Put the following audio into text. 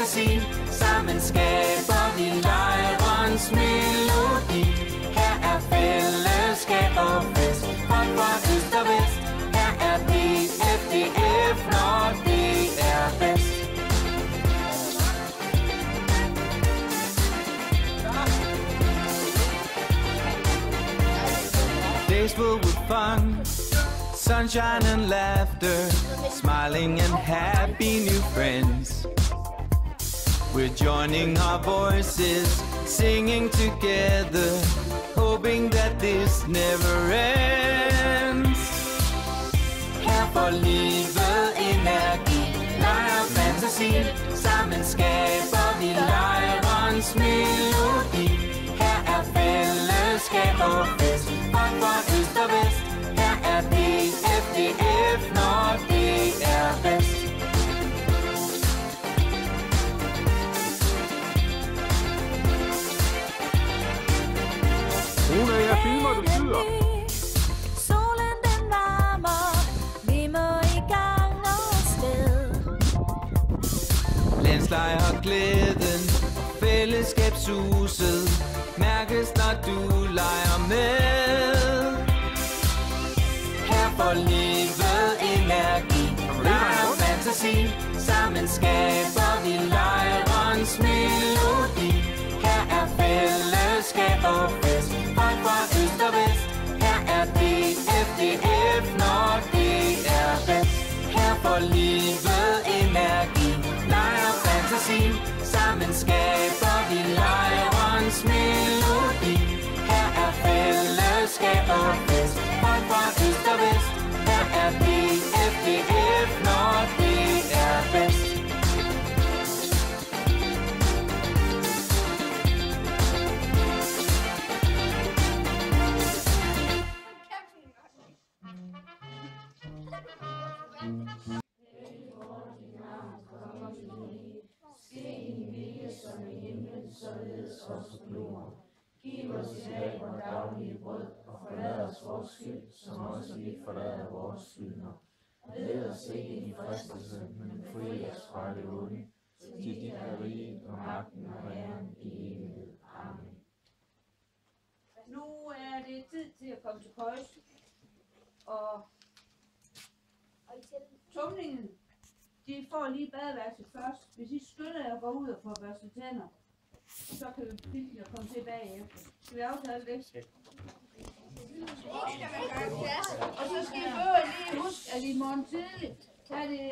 fantasi. Sammen skaber vi lejrens melodi. Her er fællesskab og fest, folk fra øst og vest. Her er DFDF, når det er bedst. Days full with fun, sunshine and laughter, smiling and happy new friends. We're joining our voices, singing together, hoping that this never ends. Her for livet energi, leg og fantasi. Sammen skaber vi lejrens melodi. Her er fællesskab og fest, folk fra øst og vest. Her er DFDF, når det er bedst. Rune, jeg filmer, du syder. Solen den varmer, vi må i gang og sted. Landslejr glæden, fællesskabshuset mærkes, når du leger med. Her får livet energi, leg og fantasi. Sammen skaber vi lejrens melodi. Her er fællesskab og fest, folk fra øst og vest. Her er DFDF, når det er bedst. Her får livet energi, leg og fantasi. Sammen skaber vi lejrens melodi. Her er fællesskab og fest, folk fra øst og vest. Her er DFDF, når det er bedst. Således også på jorden. Giv os i dag vores daglige brød, og forlad os vores skyld, som også vi forlader vores skyldnere. Led os ikke ind i fristelse, men fri os fra det onde. Til dit er riget og magten og æren i evighed. Amen. Nu er det tid til at komme til køjes. Og tumlingen, de får lige badeværelset først. Hvis I skynder jer at gå ud og få børstet tænder, så kan vi filme og komme til bagefter. Skal vi aftale det? Og så skal I lige huske, at i morgen tidlig, der er det